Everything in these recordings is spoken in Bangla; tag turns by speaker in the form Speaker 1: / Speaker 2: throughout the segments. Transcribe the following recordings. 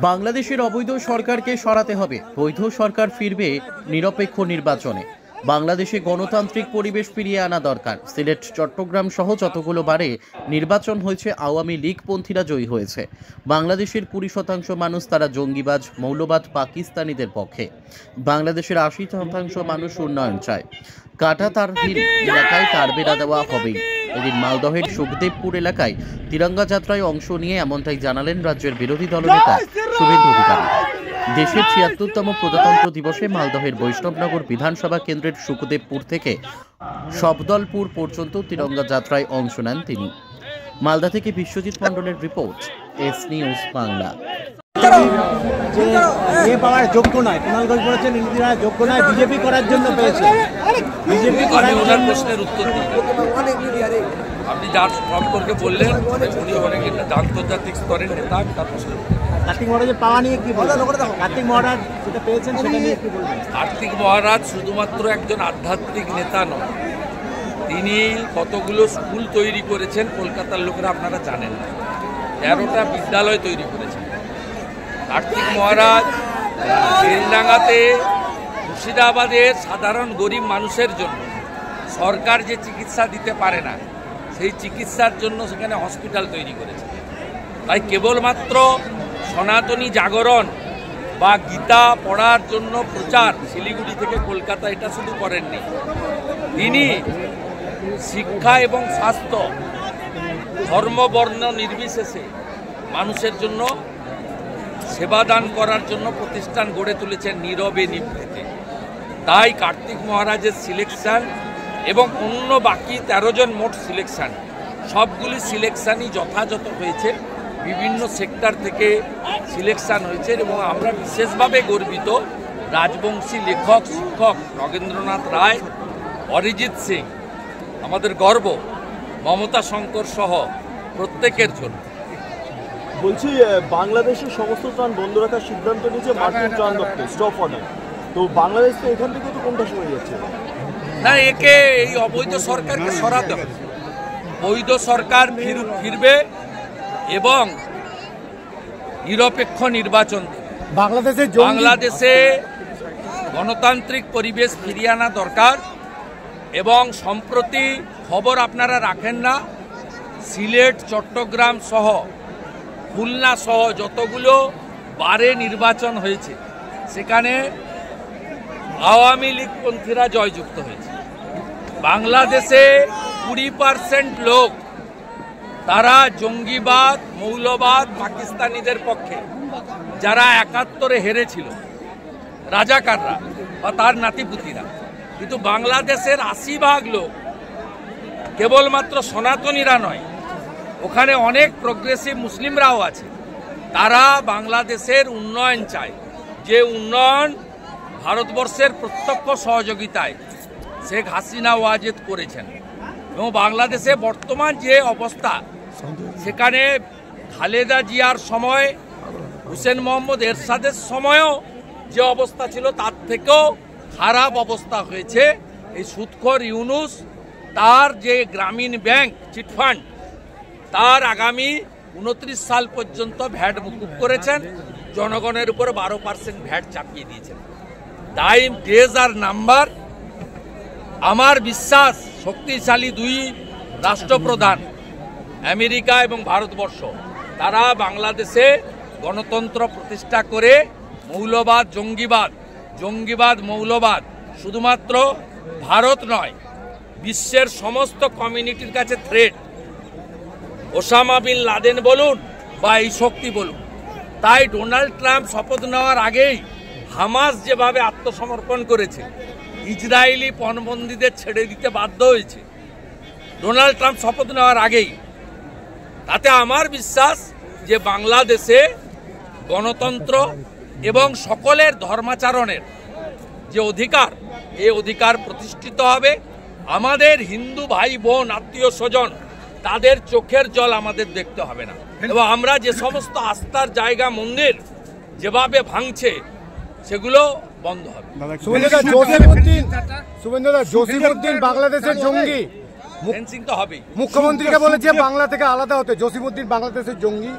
Speaker 1: বাংলাদেশের অবৈধ সরকারকে সরাতে হবে, বৈধ সরকার ফিরবে নিরপেক্ষ নির্বাচনে। বাংলাদেশে গণতান্ত্রিক পরিবেশ ফিরিয়ে আনা দরকার। সিলেট, চট্টগ্রাম সহ যতগুলো বারে নির্বাচন হয়েছে আওয়ামী লীগপন্থীরা জয়ী হয়েছে। বাংলাদেশের 20% মানুষ তারা জঙ্গিবাজ, মৌলবাদ, পাকিস্তানিদের পক্ষে। বাংলাদেশের 80% মানুষ উন্নয়ন চায়। কাটা তারহীন এলাকায় তার বেড়া দেওয়া হবেই। এদিন মালদহের সুখদেবপুর এলাকায় তিরঙ্গা যাত্রায় অংশ নিয়ে এমনটাই জানালেন রাজ্যের বিরোধী দলনেতা শুভেন্দু অধিকারী। দেশের ৭৬তম প্রজাতন্ত্র দিবসে মালদহের বৈষ্ণবনগর বিধানসভা কেন্দ্রের সুখদেবপুর থেকে সবদলপুর পর্যন্ত তিরঙ্গা যাত্রায় অংশ নেন তিনি। মালদা থেকে বিশ্বজিৎ মণ্ডলের রিপোর্ট, এস নিউজ বাংলা।
Speaker 2: পাওয়ার যোগ্য নয়, কুণাল ঘোষ বলেছেন ইন্দিরা যোগ্য নয়, বিজেপি করার জন্য পেয়েছে। বিজেপি করার ওনার প্রশ্নের উত্তর দিন।
Speaker 3: আপনি যার সম্পর্কে বললেন উনি অনেক আন্তর্জাতিক স্তরের নেতা।
Speaker 2: কার্তিক মহারাজের পাওয়া নিয়ে কি বলবেন? কার্তিক মহারাজ যেটা পেয়েছেন সেটা নিয়ে কি বলবেন?
Speaker 3: কার্তিক মহারাজ শুধুমাত্র একজন আধ্যাত্মিক নেতা নয়, তিনি কতগুলো স্কুল তৈরি করেছেন কলকাতার লোকেরা আপনারা জানেন না। 13টা বিদ্যালয় তৈরি করেছেন কার্তিক মহারাজ। বেলডাঙ্গাতে, মুর্শিদাবাদের সাধারণ গরিব মানুষের জন্য সরকার যে চিকিৎসা দিতে পারে না, সেই চিকিৎসার জন্য সেখানে হসপিটাল তৈরি করেছে। তাই কেবলমাত্র সনাতনী জাগরণ বা গীতা পড়ার জন্য প্রচার শিলিগুড়ি থেকে কলকাতা এটা শুধু করেননি, তিনি শিক্ষা এবং স্বাস্থ্য, ধর্ম বর্ণ নির্বিশেষে মানুষের জন্য সেবাদান করার জন্য প্রতিষ্ঠান গড়ে তুলেছেন নীরবে নিভৃতে। তাই কার্তিক মহারাজের সিলেকশন এবং অন্য বাকি 13 জন মোট সিলেকশন, সবগুলি সিলেকশনই যথাযথ হয়েছে। বিভিন্ন সেক্টর থেকে সিলেকশন হয়েছে এবং আমরা বিশেষভাবে গর্বিত রাজবংশী লেখক শিক্ষক নগেন্দ্রনাথ রায়, অরিজিৎ সিং, আমাদের গর্ব, মমতা শঙ্কর সহ প্রত্যেকের জন্য।
Speaker 4: বলছি, বাংলাদেশের সমস্ত ত্রাণ বন্ধ রাখার সিদ্ধান্ত নিয়েছে মার্কিন ত্রাণ দপ্তর, স্টপ অর্ডার। তো বাংলাদেশ তো এখান থেকে তো কোনটা সরে যাচ্ছে
Speaker 3: না, একে এই অবৈধ সরকারকে সরাতে হবে। বৈধ সরকার ফিরবে এবং নিরপেক্ষ নির্বাচন। বাংলাদেশে গণতান্ত্রিক পরিবেশ ফিরিয়ে আনা দরকার। এবং সম্প্রতি খবর আপনারা রাখেন না, সিলেট, চট্টগ্রাম সহ খুলনা সহ যতগুলো বারে নির্বাচন হয়েছে সেখানে আওয়ামী লীগপন্থীরা জয়যুক্ত হয়েছে। বাংলাদেশে 20% লোক তারা জঙ্গিবাদ, মৌলবাদ, পাকিস্তানিদের পক্ষে, যারা 71-এ হেরেছিল, রাজাকাররা বা তার নাতিপুতিরা। কিন্তু বাংলাদেশের 80% লোক কেবলমাত্র সনাতনীরা নয়, ওখানে অনেক প্রগ্রেসিভ মুসলিমরাও আছে। তারা বাংলাদেশের উন্নয়ন চায়, যে উন্নয়ন ভারতবর্ষের প্রত্যক্ষ সহযোগিতায় শেখ হাসিনা ওয়াজেদ করেছেন। এবং বাংলাদেশে বর্তমান যে অবস্থা, সেখানে খালেদা জিয়ার সময়, হুসেন মোহাম্মদ এরশাদের সময়ও যে অবস্থা ছিল তার থেকেও খারাপ অবস্থা হয়েছে। এই সুদখোর ইউনুস তার যে গ্রামীণ ব্যাংক চিটফান্ড, তার আগামী 29 সাল পর্যন্ত ভ্যাট মুকুব করেছেন, জনগণের উপর 12% ভ্যাট চাপিয়ে দিয়েছেন। টাইম ডেজ আর নাম্বার। আমার বিশ্বাস শক্তিশালী 2 রাষ্ট্রপ্রধান আমেরিকা এবং ভারতবর্ষ, তারা বাংলাদেশে গণতন্ত্র প্রতিষ্ঠা করে মৌলবাদ, জঙ্গিবাদ, মৌলবাদ শুধুমাত্র ভারত নয়, বিশ্বের সমস্ত কমিউনিটির কাছে থ্রেট। ওসামা বিন লাদেন বলুন বা এই শক্তি বলুন। তাই ডোনাল্ড ট্রাম্প শপথ নেওয়ার আগেই হামাস যেভাবে আত্মসমর্পণ করেছে, ইসরায়েলি পণবন্দীদের ছেড়ে দিতে বাধ্য হয়েছে ডোনাল্ড ট্রাম্প শপথ নেওয়ার আগেই, তাতে আমার বিশ্বাস যে বাংলাদেশে গণতন্ত্র এবং সকলের ধর্মাচরণের যে অধিকার, এই অধিকার প্রতিষ্ঠিত হবে। আমাদের হিন্দু ভাই বোন, আত্মীয় স্বজন, তাদের চোখের জল আমাদের দেখতে হবে না। এবং আমরা যে সমস্ত আস্থার জায়গা, মন্দির যেভাবে ভাঙছে, সেগুলো বন্ধ হবে।
Speaker 2: জসিমউদ্দিন বাংলাদেশের জঙ্গি,
Speaker 3: ফেন্সিং তো হবেই।
Speaker 2: মুখ্যমন্ত্রীকে বলেছে বাংলা থেকে আলাদা হতে। জসিমউদ্দিন বাংলাদেশের জঙ্গি,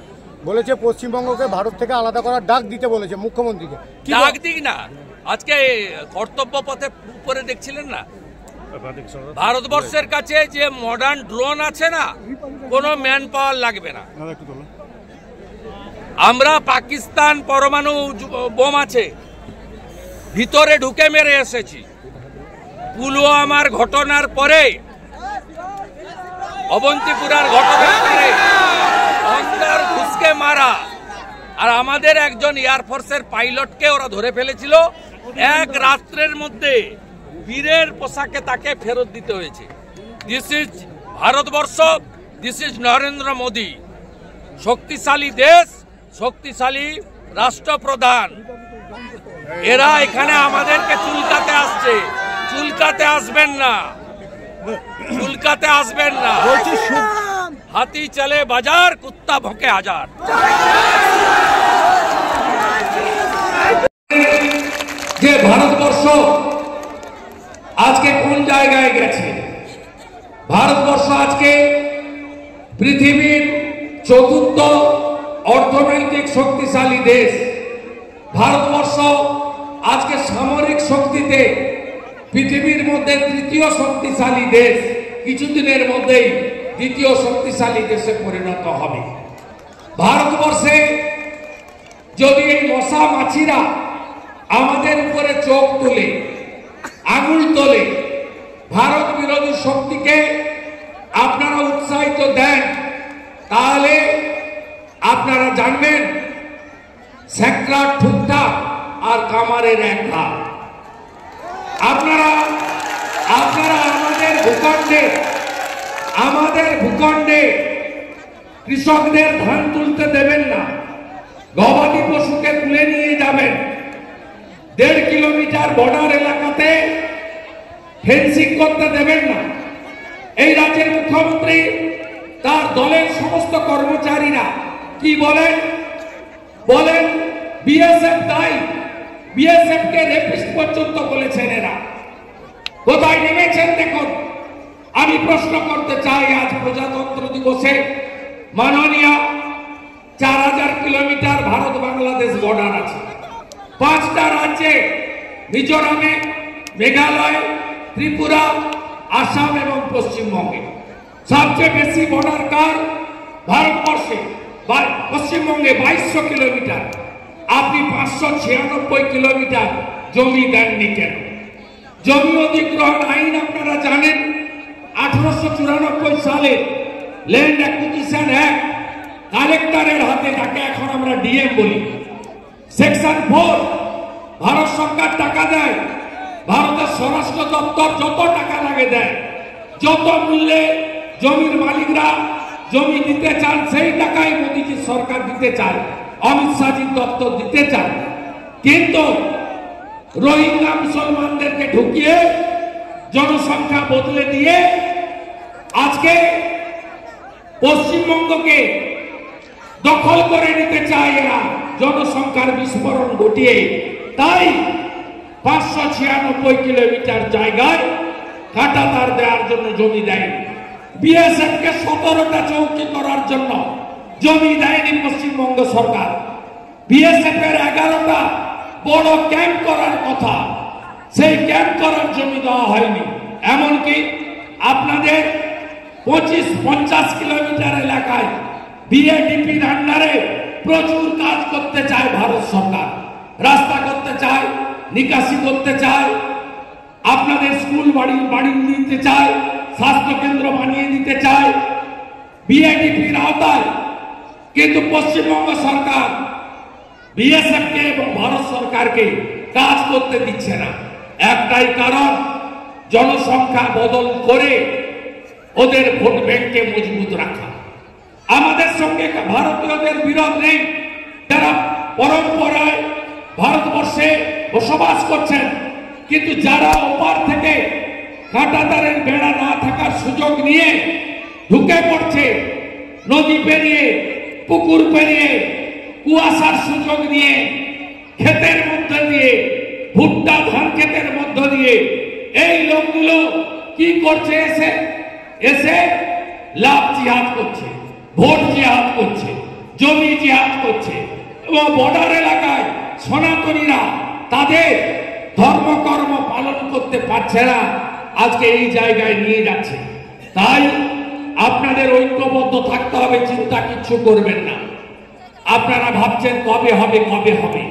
Speaker 5: বলেছে পশ্চিমবঙ্গকে ভারত থেকে আলাদা করার ডাক দিতে বলেছে মুখ্যমন্ত্রীকে।
Speaker 3: ডাক দিক না, আজকে কর্তব্য পথে উপরে দেখছিলেন না, ভারতবর্ষের কাছে যে মডার্ন ড্রোন আছে না, কোনো ম্যান পাওয়ার লাগবে না। আমরা পাকিস্তান পরমাণু বোম আছে ভিতরে ঢুকে মেরে এসেছি। পুলওয়ামার ঘটনার পরে, অবন্তিপুরার ঘটনার পরে অন্দার ঘুষকে মারা, আর আমাদের একজন এয়ারফোর্সের পাইলটকে ওরা ধরে ফেলেছিল। এক রাত্রের মধ্যে বীরের পোশাকে তাকে ফেরত দিতে হয়েছে। This is Bharatvarsha, this is Narendra Modi. শক্তিশালী দেশ, শক্তিশালী রাষ্ট্রপ্রধান। এরা এখানে আমাদেরকে চুলকাতে আসছে। চুলকাতে আসবেন না, চুলকাতে আসবেন না। হাতি চলে বাজার, কুত্তা ভোঁকে হাজার। যে ভারতবর্ষ আজকে কোন জায়গায় গেছে, ভারতবর্ষ আজকে পৃথিবীর চতুর্থ অর্থনৈতিক শক্তিশালী দেশ। ভারতবর্ষ আজকে সামরিক শক্তিতে পৃথিবীর মধ্যে তৃতীয় শক্তিশালী দেশ। কিছুদিনের মধ্যেই দ্বিতীয় শক্তিশালী দেশে পরিণত হবে। ভারতবর্ষে যদি এই মশা মাছিরা আমাদের উপরে চোখ তুলে, আঙুল তোলে, ভারত বিরোধী শক্তিকে আপনারা উৎসাহিত দেন, তাহলে আপনারা জানবেন স্যাকরার ঠুকটা আর কামারের এক হাত। আপনারা আমাদের ভূখণ্ডে কৃষকদের ধান তুলতে দেবেন না, গবাদি পশুকে তুলে নিয়ে যাবেন। 1.5 কিলোমিটার বর্ডার এলাকাতে ফেন্সিং করতে দেবেন না। এই রাজ্যের মুখ্যমন্ত্রী তার দলের সমস্ত কর্মচারীরা কি বলেন? বিএসএফ দায়ী, বিএসএফ কে রেপিস্ট পর্যন্ত বলেছেন। এরা কোথায় নেমেছেন দেখুন। আমি প্রশ্ন করতে চাই, আজ প্রজাতন্ত্র দিবসে মাননীয় 4000 কিলোমিটার ভারত বাংলাদেশ বর্ডার আছে। 5টা রাজ্যে, মিজোরামে, মেঘালয়, ত্রিপুরা, আসাম এবং পশ্চিমবঙ্গে। সবচেয়ে বেশি বর্ডার কার? ভারতবর্ষে। পশ্চিমবঙ্গে 2200 কিলোমিটার। আপনি 596 কিলোমিটার জমি দেননি কেন? জমি অধিগ্রহণ আইন আপনারা জানেন। 1894 সালে ল্যান্ড অ্যাকুইজিশন অ্যাক্ট, কালেক্টরের হাতে, যাকে এখন আমরা ডিএম বলি। সেকশন 4, ভারত সরকার টাকা দেয়, ভারতের স্বরাষ্ট্র দপ্তর যত টাকা লাগে দেয়। যত মূল্যে জমির মালিকরা জমি দিতে চান, সেই টাকাই মোদীজি সরকার দিতে চায়, অমিত শাহজির দপ্তর দিতে চায়। কিন্তু রোহিঙ্গা মুসলমানদেরকে ঢুকিয়ে জনসংখ্যা বদলে দিয়ে আজকে পশ্চিমবঙ্গকে দখল করে নিতে চায় এরা, জনসংখ্যার বিস্ফোরণ ঘটিয়ে। তাই 596 কিলোমিটার জায়গায় কাঁটাতার দেওয়ার জন্য জমি দেয়। বিএসএফ কে 17টা চৌকি করার জন্য জমি দেয়নি পশ্চিমবঙ্গ সরকার। বিএসএফ এর 11টা বড় ক্যাম্প করার কথা, সেই ক্যাম্প করার জমি দেওয়া হয়নি। এমনকি আপনাদের 25-50 কিলোমিটার এলাকায় বিএডিপির আন্ডারে প্রচুর কাজ করতে চায় ভারত সরকার। রাস্তা করতে চায়, নিকাশি করতে চায়, আপনাদের স্কুল বাড়িয়ে দিতে চায়, স্বাস্থ্য কেন্দ্র বানিয়ে দিতে চায় বিএডিপির আওতায়। কিন্তু পশ্চিমবঙ্গ সরকার বিএসএফ কে এবং ভারত সরকারকে কাজ করতে দিচ্ছে না। একটাই কারণ, জনসংখ্যা বদল করে ওদের ভোট ব্যাংককে মজবুত রাখা। আমাদের সঙ্গে ভারতীয়দের বিরোধ নেই, যারা পরম্পরায় ভারতবর্ষে বসবাস করছেন। কিন্তু যারা ওপার থেকে কাঁটাতারের বেড়া না থাকার সুযোগ নিয়ে ঢুকে পড়ছে, নদী পেরিয়ে, পুকুর পেরিয়ে, কুয়াশার সুযোগ নিয়ে, ক্ষেতের মধ্যে দিয়ে, ভুট্টা ধান ক্ষেতের মধ্য দিয়ে, এই লোকগুলো কি করছে? এসে লাভ জিহাদ করছে, ভোট জিহাদ করছে। জমি জিহাদ করছে এবং বর্ডার এলাকায় সনাতনীরা তাদের ধর্মকর্ম পালন করতে পারছে না, আজকে এই জায়গায় নিয়ে যাচ্ছে। তাই আপনাদের ঐক্যবদ্ধ থাকতে হবে, চিন্তা কিচ্ছু করবেন না। আপনারা ভাবছেন কবে হবে কবে হবে,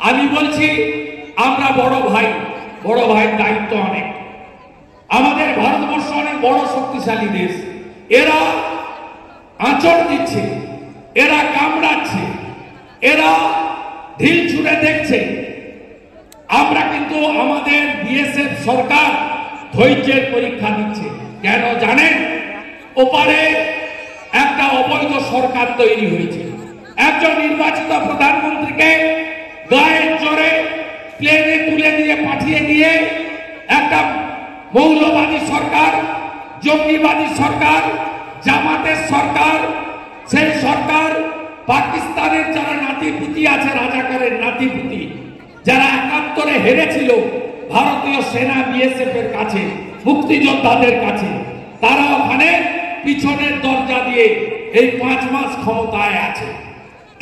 Speaker 3: আমি বলছি আমরা বড় ভাইয়ের দায়িত্ব অনেক। আমাদের ভারতবর্ষ অনেক বড় শক্তিশালী দেশ, এরা আঁচড় দিচ্ছে, এরা কামড়াচ্ছে, এরা ঢিল ছুঁড়ে দেখছে। আমরা কিন্তু আমাদের বিএসএফ সরকার ধৈর্যের পরীক্ষা দিচ্ছে। কেন জানেন? ওপারে একটা অবৈধ সরকার তৈরি হয়েছে, একজন নির্বাচিত প্রধানমন্ত্রীকে গায়ের জোরে প্লেনে তুলে নিয়ে পাঠিয়ে দিয়ে একটা মৌলবাদী সরকার, জঙ্গিবাদী সরকার, জামাতের সরকার, সেই সরকার পাকিস্তানের যারা নাতিপুতি আছে, রাজাকারের নাতিপুতি, যারা ৭১ হেরেছিল ভারতীয় সেনা বিএসএফ এর কাছে, মুক্তিযোদ্ধাদের কাছে, তারা ওখানে পিছনের দরজা দিয়ে এই 5 মাস ক্ষমতায় আছে।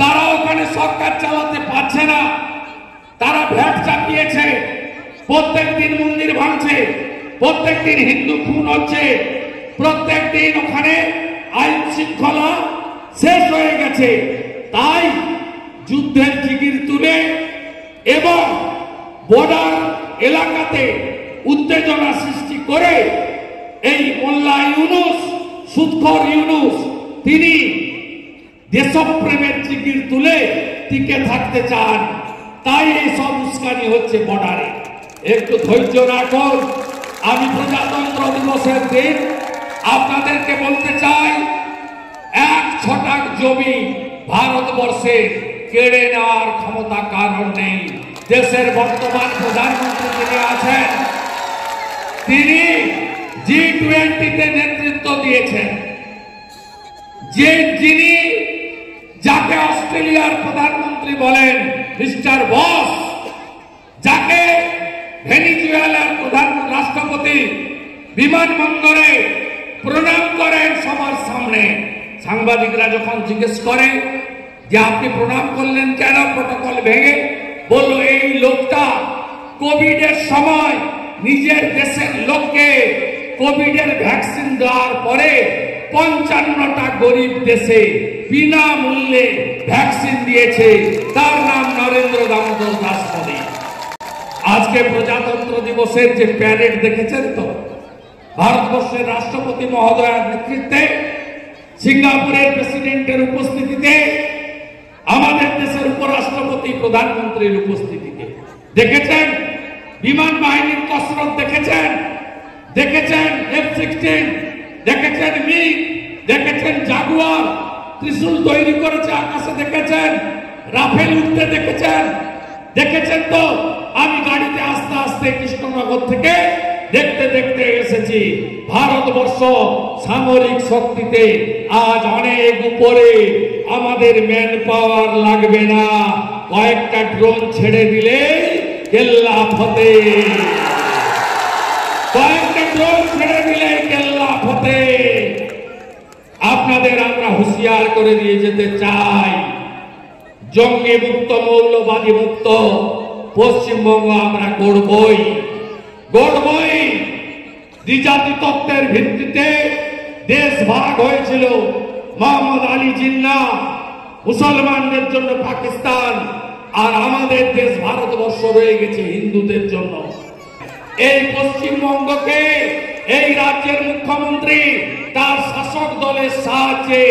Speaker 3: তারা ওখানে সরকার চালাতে পারছে না, তারা ভ্যাট চাপিয়েছে, প্রত্যেক দিন মন্দির ভাঙছে, প্রত্যেক দিন হিন্দু খুন হচ্ছে, প্রত্যেক দিন ওখানে আইন শৃঙ্খলা শেষ হয়ে গেছে। তাই যুদ্ধের জিগির তুলে এবং বর্ডার এলাকাতে উত্তেজনা সৃষ্টি করে এই মোল্লা ইউনুস, সুদখোর ইউনুস, তিনি দেশপ্রেমের জিগির তুলে টিকে থাকতে চান। তাই এই সব উস্কানি হচ্ছে বর্ডারে। একটু ধৈর্য রাখুন। আমি প্রজাতন্ত্র দিবসের দিন আপনাদেরকে বলতে চাই, 1 ছটাক জমি ভারতবর্ষে কেড়ে নেওয়ার ক্ষমতা কারণ নেই। দেশের বর্তমান প্রধানমন্ত্রী যিনি আছেন, তিনি G20-তে নেতৃত্ব দিয়েছেন, যিনি যাকে অস্ট্রেলিয়ার প্রধানমন্ত্রী বলেন মিস্টার বস, যাকে ভেনিজুয়েলার রাষ্ট্রপতি বিমানবন্দরে প্রণাম করেন সবার সামনে। সাংবাদিকরা যখন জিজ্ঞেস করে যে আপনি প্রণাম করলেন কেন প্রটোকল ভেঙে, বলল এই লোকটা কোভিডের সময় নিজের দেশের লোককে কোভিডের ভ্যাকসিন দেওয়ার পরে 55টা গরিব দেশে বিনামূল্যে ভ্যাকসিন দিয়েছে, তার নাম নরেন্দ্র দামোদর দাস মোদী। আজকে প্রজাতন্ত্র দিবসের যে প্যারেড দেখেছেন তো, ভারতবর্ষের রাষ্ট্রপতি মহোদয়ের নেতৃত্বে, সিঙ্গাপুরের প্রেসিডেন্টের উপস্থিতিতে, আমাদের দেশের উপরাষ্ট্রপতি প্রধানমন্ত্রীর উপস্থিতিতে দেখেছেন বিমান বাহিনীর কসরত, দেখেছেন F-16, দেখেছেন মিগ, দেখেছেন জাগুয়ার, ত্রিশূল তৈরি করেছে আকাশে, দেখেছেন রাফেল উঠতে, দেখেছেন তো। আমি গাড়িতে আস্তে আস্তে কৃষ্ণনগর থেকে দেখতে দেখতে এসেছি, ভারতবর্ষ সামরিক শক্তিতে আজ অনেক উপরে। আমাদের ম্যান পাওয়ার লাগবে না, কয়েকটা ড্রোন ছেড়ে দিলে কেল্লা ফতে, কয়েকটা ড্রোন ছেড়ে দিলে কেল্লা ফতে। আপনাদের আমরা হুঁশিয়ার করে দিয়ে যেতে চাই, জঙ্গি মুক্ত, মৌলবাদী মুক্ত পশ্চিমবঙ্গ আমরা গড়বই। দ্বিজাতি তত্ত্বের ভিত্তিতে দেশ ভাগ হয়েছিল, মোহাম্মদ আলী জিন্নাহ মুসলমানদের জন্য পাকিস্তান, আর আমাদের দেশ ভারতবর্ষ রয়ে গেছে হিন্দুদের জন্য। এই পশ্চিমবঙ্গকে এই রাজ্যের মুখ্যমন্ত্রী তার শাসক দলের সাহায্যে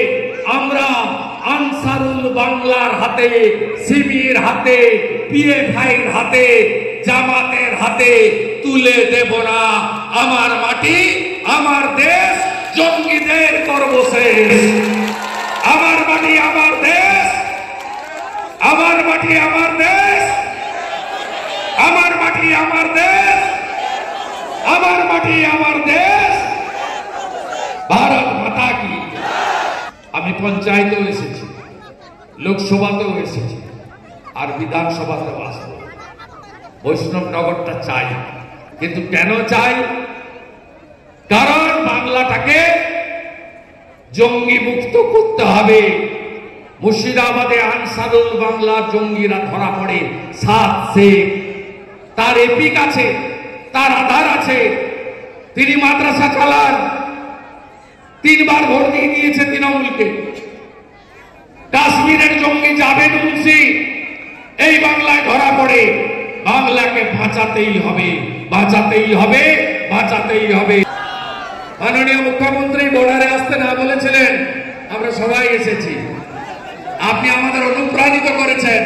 Speaker 3: আমরা আনসারুল বাংলার হাতে, শিবির হাতে, পিএফআইর হাতে, জামাতের হাতে তুলে দেব না। আমার মাটি আমার দেশ, জঙ্গিদের করব শেষ। আমার মাটি আমার দেশ, আমার মাটি আমার দেশ, আমার মাটি আমার দেশ, আমার মাটি আমার দেশ। ভারত মাতা কি। আমি পঞ্চায়েতেও এসেছি, লোকসভাতেও এসেছি, আর বিধানসভাতেও আসবো। বৈষ্ণবনগরটা চাই, কিন্তু কেন চাই? কারণ বাংলাটাকে জঙ্গি মুক্ত করতে হবে। মুর্শিদাবাদে আনসারুল বাংলার জঙ্গিরা ধরা পড়ে 7 শেখ, তার এপিক আছে, তার আধার আছে, তিনি মাদ্রাসা চালান, 3 বার ভোট দিয়ে দিয়েছে তৃণমূলকে। কাশ্মীরের জঙ্গি জাভেদ মুন্সি এই বাংলায় ধরা পড়ে। বাংলাকে বাঁচাতেই হবে, বাঁচাতেই হবে, বাঁচাতেই হবে। মাননীয় মুখ্যমন্ত্রী বর্ডারে আসতে না বলেছিলেন, আমরা সবাই এসেছি, আপনি আমাদের অনুপ্রাণিত করেছেন।